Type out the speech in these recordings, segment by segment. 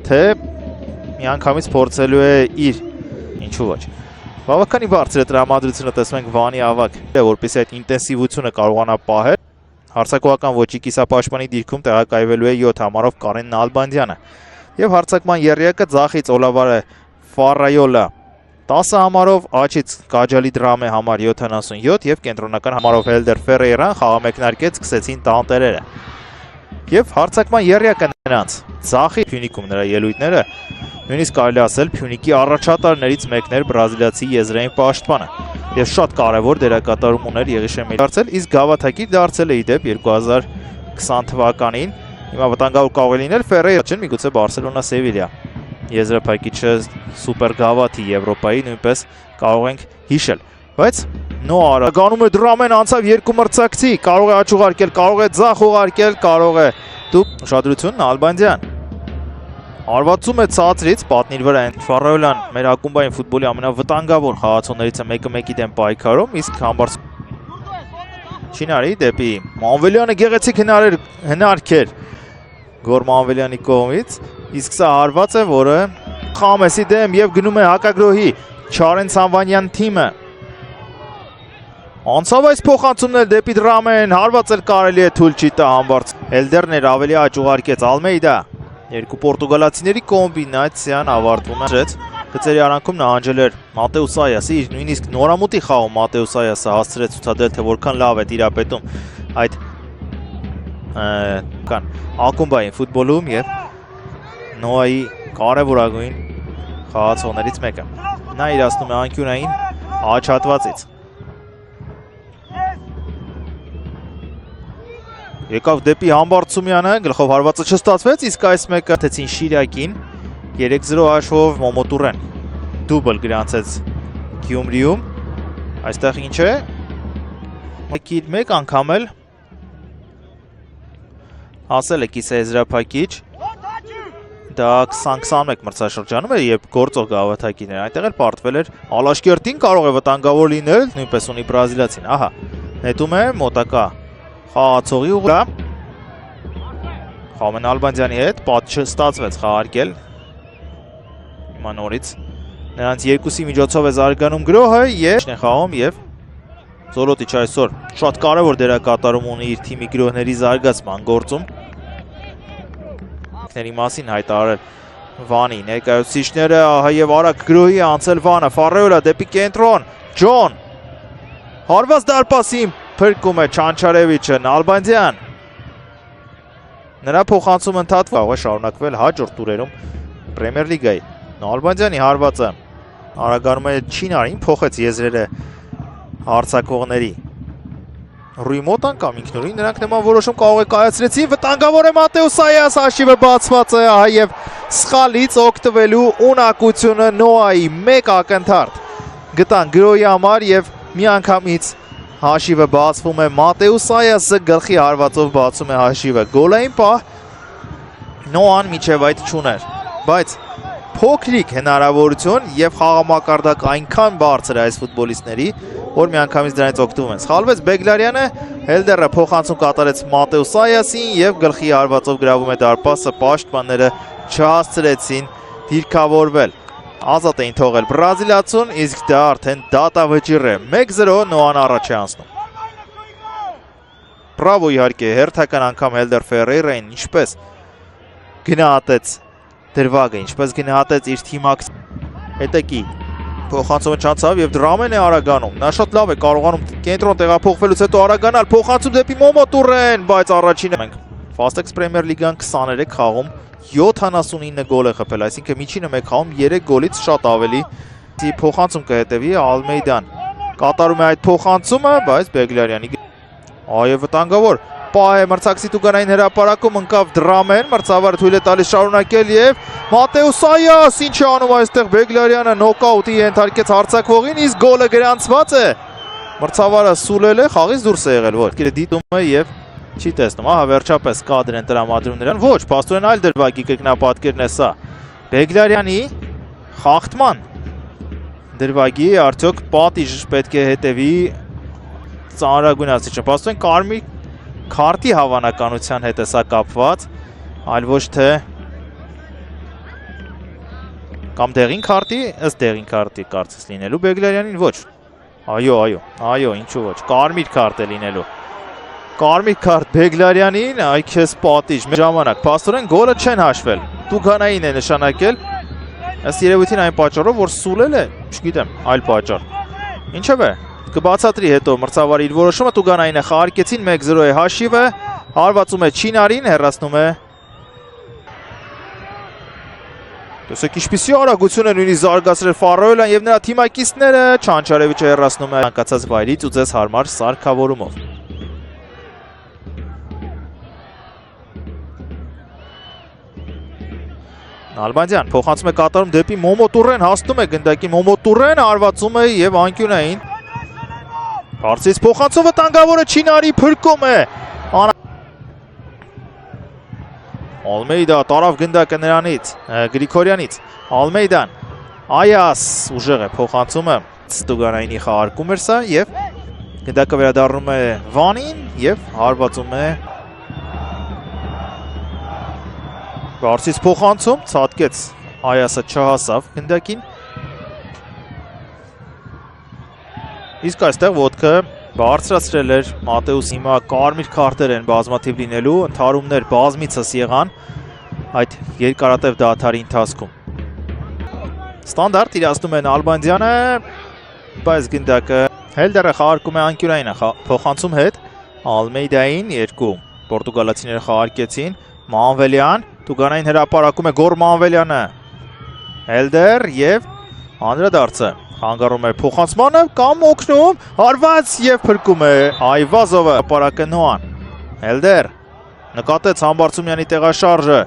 թե միանգամից փորձելու է իր ինչու ոչ։ Բավականին բարձր է տրամադրությունը, տեսնում ենք Վանի ավագ, որպեսզի այդ ինտենսիվությունը կարողանա պահել։ Հարձակողական ոչի կիսապաշտպանի դիրքում տեղակայվելու է 7 համարով Կարեն Նալբանդյանը։ Եվ հարձակման եռյակը ձախից Օլավարը Ֆարայոլա 10 համարով, աչից Կաջալի Դրամե համար 77 եւ կենտրոնական համարով Հելդեր Ֆերեյրան խաղամեկնարկեց, սկսեցին տանտերերը։ Եվ հարձակման եռյակը նրանց ձախի Փյունիկում նրա ելույթները նույնիսկ կարելի ասել Փյունիկի առաջատարներից մեկն էր բրազիլիացի եզրային պաշտպանը եւ շատ կարեւոր դերակատարում ուներ Եղիշե դարձել, իսկ գավաթակիր դարձել է իդեպ 2020 թվականին։ Հիմա վտանգավոր կարող է լինել Ֆերեյրան, միգուցե Բարսելոնա Սևիլիա։ Եզրափակիչը սուպեր գավաթի Եվրոպայի նույնպես կարող ենք հիշել, բայց Նոարը գանում է Դրամեն, անցավ երկու մրցակցի, կարող է աջ ուղարկել, կարող է ձախ ուղարկել, կարող է դուք ուշադրություն Նալբանդյան արվածում է ցածրից, պատնիր վրա են Ֆարայոլան մեր ակումբային ֆուտբոլի ամենավտանգավոր խաղացողներից է 1-1-ի դեմ պայքարում, իսկ Համբարձ Չինարի դեպի Մանվելյանը գեղեցիկ հնարքեր Գոր Մանվելյանի կողմից, իսկ սա հարված է, որը Խամեսի դեմ եւ գնում է հակագրոհի Չարեն Սանվանյան թիմը։ Անցավ այս փոխանցումն էլ դեպի Դրամեն, հարված էլ կարելի է թույլ չի տա Համբարձ։ Էլդերն էր ավելի աճ ուղարկեց Ալմեյդա։ Երկու պորտուգալացիների կոմբինացիան ավարտվում է։ Գծերի արանքում նահանջել էր Մատեուս Այասը, իր նույնիսկ նորամուտի խաղում Մատեուս Այասը հասցրեց ցուցադրել, թե որքան լավ է տիրապետում այդ ակումբային ֆուտբոլում եւ Նոայի կարևորագույն խաղացողներից մեկը։ Նա իրացնում է անկյունային աջ հատվածից։ Եկավ դեպի Համբարձումյանը, գլխով հարվածը չստացվեց, իսկ այս մեկը թեցին Շիրակին 3-0 հաշվով Մոմոտուրեն դուբլ գրանցեց Գյումրիում։ Այստեղ ինչ է։ Մեկ անգամ էլ հասել է կիսաեզրափակիչ։ Դա 2021 մրցաշրջանում է, երբ գործող գավաթակիրներ, այնտեղ էլ պարտվել էր Ալաշկերտին, կարող է վտանգավոր լինել, նույնպես ունի բրազիլիացին։ Ահա, նետում է մոտակա խաղացողի ուղղա Խամեն Նալբանդյանի հետ պատ չստացվեց խաղարկել։ Հիմա նորից նրանց երկուսի միջոցով է զարգանում գրոհը եւ խաղում եւ Զորոտիչ այսօր շատ կարեւոր դերակատարում ունի իր թիմի գրոհների զարգացման գործում։ Ների մասին հայտարարել Վանի ներկայացուցիչները, ահա եւ արագ գրոհի անցել Վանը, Ֆարայոլա դեպի կենտրոն, Ջոն հարված դարպասին փրկում է Չանչարևիչը, Նալբանդյան։ Նրա փոխանցումը ընդհատվում կարող է շարունակվել հաջորդ տուրերում Պրեմիեր լիգայի։ Նալբանդյանի հարվածը արագանում է Չինարին, փոխեց եզրերը հարցակողների Ռուի մոտ անգամ ինքնուրույն նրանք նման որոշում կարող է կայացրեցին, վտանգավոր է Մատեուս Այաս, հաշիվը բացված է, ահա եւ սխալից օգտվելու ունակությունը Նոայի մեկ ակնթարթ գտան գրոյի համար եւ միանգամից հաշիվը բացվում է Մատեուս Այասը գլխի հարվածով բացում է հաշիվը։ Գոլային պահ Նոան միջև այդ չուներ, բայց փոքրիկ հնարավորություն եւ խաղամակարդակ այնքան բարձր է այս ֆուտբոլիստների, որ միանգամից դրանից օգտվում են։ Սխալվեց Բեգլարյանը, Հելդերը փոխանցում կատարեց Մատեուս Այասին եւ գլխի հարվածով գրավում է դարպասը, պաշտպանները չհասցրեցին դիրքավորվել։ Ազատ էին թողել բրազիլիացուն, իսկ դա արդեն դատավճիռ է։ 1-0 Նոան առաջ է անցնում։ Բրավո իհարկե, հերթական անգամ Հելդեր Ֆերեյրային ինչպես գնահատեց դրվագը, ինչպես գնահատեց իր թիմակց հետեկի փոխանցումը չանցավ եւ Դրամեն է արագանում։ Նա շատ լավ է կարողանում կենտրոն տեղափոխվելուց հետո արագանալ, փոխանցում դեպի Մոմոտուրեն, բայց առաջինը մենք Fastex Premier League-ան 23 խաղում 79 գոլ է խփել, այսինքն միջինը մեկ խաղում 3 գոլից շատ ավելի։ Փոխանցում կհետևի Ալմեյդան կատարում է այդ փոխանցումը, բայց Բեգլարյանի այո վտանգավոր պահ է մրցակցի տուգանային հրապարակում ընկավ Դրամեն, մրցավարը թույլ է տալիս շարունակել եւ Մատեուս Այաս ինչ է անում այստեղ Բեգլարյանը նոկաուտի ենթարկեց հարձակվողին, իսկ գոլը գրանցված է։ Մրցավարը սուլել է, խաղից դուրս է եղել, ոչ դիտում է եւ չի տեսնում, ահա վերջապես կադր են տրամադրում նրան, ոչ, փաստորեն այլ դրվագի կրկնապատկերն է սա։ Բեգլարյանի խախտման դրվագի արդյոք պատիժ պետք է հետևի ծանրագույն ասիչը, փաստորեն կարմիր քարտի հավանականության հետ է սա կապված, այլ ոչ թե Կամ դեղին քարտի, ըստ դեղին քարտի կարծես լինելու Բեգլարյանին ոչ։ Այո, ինչու ոչ։ Կարմիր քարտ է լինելու։ Կարմիր քարտ Բեգլարյանին, այ քեզ պատիժ։ Ժամանակ, փաստորեն գոլը չեն հաշվել։ Տուգանային է նշանակել։ Ըստ երևույթին այն պատճառով, որ սուլել է, չգիտեմ, այլ պատճառ։ Ինչևէ, կբացատրի հետո մրցավարի իր որոշումը Տուգանայինը խաղարկեցին 1-0 է հաշիվը, հարվածում է Չինարին, հեռացնում է։ Տեսեք ինչպիսի արագություն է նույնիսկ զարգացրել Ֆարոյելան եւ նրա թիմակիցները, Չանչարևիչը հեռացնում է ցանկացած վայրից ու ձեզ հարմար սարքավորումով։ Նալբանդյան փոխանցում է կատարում դեպի Մոմո Տուրեն, հասնում է գնդակին Մոմո Տուրեն, հարվածում է եւ անկյունային։ Բարձից փոխանցում վտանգավորը Չինարի փրկում է։ Ալմեյդա տարավ գնդակը նրանից, Գրիգորյանից, Ալմեյդան, Այաս ուժեղ է փոխանցումը, Տուգանայինի խաղարկում էր սա եւ գնդակը վերադառնում է Վանին եւ հարվածում է Բարձից փոխանցում, ցածկեց Այասը չհասավ գնդակին։ Իսկ այստեղ ոտքը բարձրացրել էր Մատեուս, հիմա կարմիր քարտեր են բազմաթիվ լինելու, ընդհարումներ բազմիցս եղան այդ երկարատև դադարի ընթացքում։ Ստանդարտ իրացնում է Նալբանդյանը, բայց գնդակը Հելդերը խաղարկում է անկյունային փոխանցում հետ Ալմեյդային 2 պորտուգալացիները խաղարկեցին Մանվելյան, Տուգանային հրապարակում է Գոր Մանվելյանը, Հելդեր եւ անդրադարձը հանգարում է փոխանցմանը կամ օգնում, հարված եւ փրկում է Այվազովը հրապարակը Նոան, Հելդեր նկատեց Համբարձումյանի տեղաշարժը,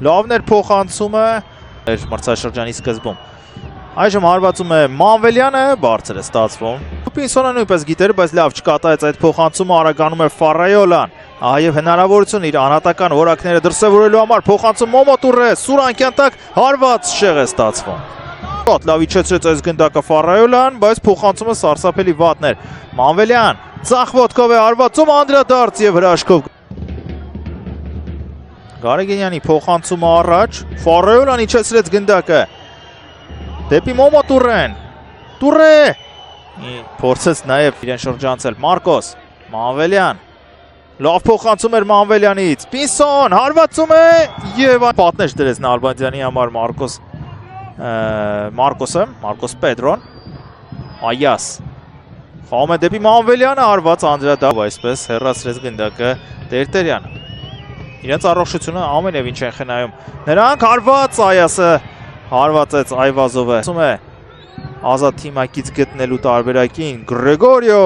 լավն էր փոխանցումը մրցաշրջանի սկզբում։ Այժմ հարվածում է Մանվելյանը, բարձր է ստացվում։ Պինսոնը նույնպես գիտեր, բայց լավ չկատարեց այդ փոխանցումը, արագանում է Ֆարոյելան։ Այև հնարավորություն իր անհատական որակները դրսևորելու համար փոխանցում Մոմո Տուրե, Սուրանքյան տակ հարված շեղ է ստացվում։ Լավ իջեցրեց այս գնդակը Ֆարոյելան, բայց փոխանցումը սարսափելի վատն էր։ Մանվելյան ցախ ոտքով է հարվածում, անդրադարձ եւ հրաշքով։ Գարեգինյանի փոխանցումը առաջ, Ֆարոյելան իջեցրեց գնդակը։ Դեպի Մոմո Տուրեն, Տուրե փորձեց նաև իրեն շրջանցել Մարկոս, Մանվելյան, լավ փոխանցում էր Մանվելյանից, Պինսոն հարվածում է եւ պատնեշ դրեց Նալբանդյանի համար Մարկոս Պետրոն, Այաս, խաղում է դեպի Մանվելյանը, հարված անդրադարձ, այսպես հեռացրեց գնդակը Տերտերյանը, իրենց առողջությունը ամենևին չեն խնայում, նրանք հարված Այասը հարվածեց Այվազովը, ասում է ազատ թիմակից գտնելու տարբերակին Գրեգորիո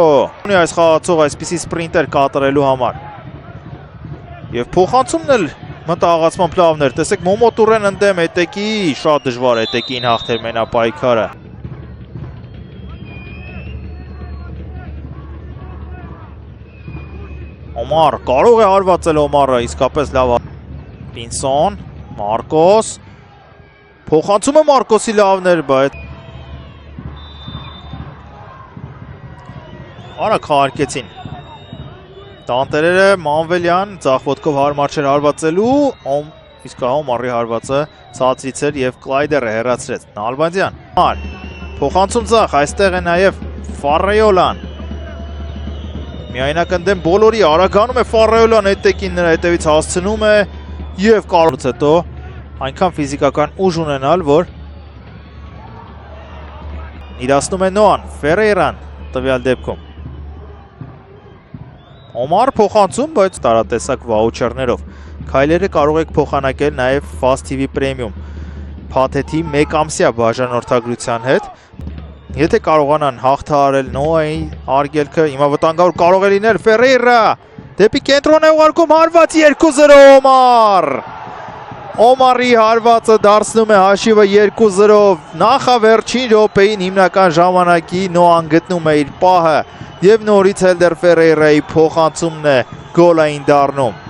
ունի այս խաղացող այսպիսի սպրինտեր կատարելու համար եւ փոխանցումն էլ մտահղացման պլավներ, տեսեք Մոմո Տուրեն ընդդեմ Էտեկի, շատ դժվար Էտեկին հաղթեր մենապայքարը։ Օմար կարող է հարվածել Օմարը, իսկապես լավ Պինսոն, Մարկոս փոխանցումը Մարկոսի լավներ, բայց արագ խաղարկեցին տանտերերը Մանվելյան ցախ ոտքով հարմար չէր հարվածելու, իսկ Օմարի հարվածը ցածրից էր եւ Կլայդերը հեռացրեց Նալբանդյան փոխանցում ցախ, այստեղ է նաեւ Ֆարոյելան միայնակ ընդդեմ բոլորի արագանում է Ֆարոյելան Էտեկին նրա հետևից հասցնում է եւ կարողից հետո այնքան ֆիզիկական ուժ ունենալ, որ իրացնում է Նոան Ֆերեյրան տվյալ դեպքում Օմար փոխանցում, բայց տարատեսակ վաուչերներով քայլերը կարող եք փոխանակել նաև Fast TV Premium փաթեթի 1 ամսյա բաժանորդագրության հետ եթե կարողանան հաղթահարել Նոայի արգելքը հիմա վտանգավոր կարող է լինել Ֆերեյրա դեպի կենտրոն է ուղարկում հարված 2-0 Օմար Օմարի հարվածը դարձնում է հաշիվը 2-0 նախավերջին րոպեին հիմնական ժամանակի Նոան գտնում է իր պահը եւ նորից Հելդեր Ֆերեյրայի փոխանցումն է գոլային դառնում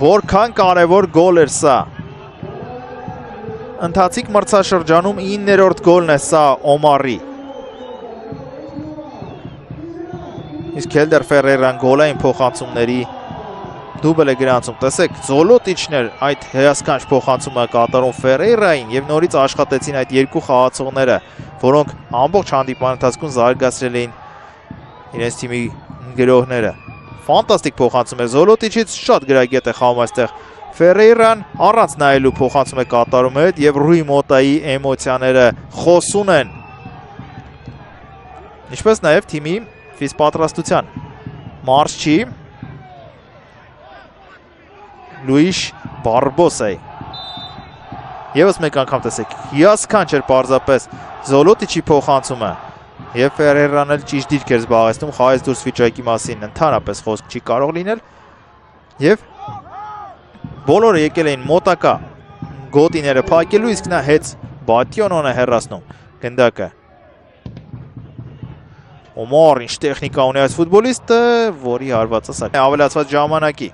որքան կարևոր գոլ էր սա ընթացիկ մրցաշրջանում 9-րդ գոլն է սա Օմարի իսկ Հելդեր Ֆերեյրան գոլային փոխանցումների դուբլ է գրանցում, տեսեք, Զոլոտիչն էր այդ հիասքանչ փոխանցումը կատարում Ֆերեյրային եւ նորից աշխատեցին այդ երկու խաղացողները, որոնք ամբողջ հանդիպման ընթացքում զարգացրել էին իրենց թիմի գրողները։ Ֆանտաստիկ փոխանցում է Զոլոտիչից, շատ գրագետ է խաղում այստեղ Ֆերեյրան, առանց նայելու փոխանցում է կատարում հետ եւ Ռուի Մոտայի էմոցիաները խոսուն են։ Ինչպես նաեւ թիմի ֆիզպատրաստության մարզչի Լուիշ Բարբոսայի։ Եվս մեկ անգամ տեսեք, հիասքանչ էր պարզապես Զոլոտիչի փոխանցումը եւ Ֆերեյրան էլ ճիշտ դիրք էր զբաղեցնում խաղից դուրս վիճակի մասին ընդհանրապես խոսք չի կարող լինել եւ բոլորը եկել էին մոտակա գոտիները փակելու, իսկ նա հետ Բատյոնոն է հեռացնում գնդակը։ Օմար ինչ տեխնիկա ունի այս ֆուտբոլիստը, որի հարվածը սա ավելացված ժամանակի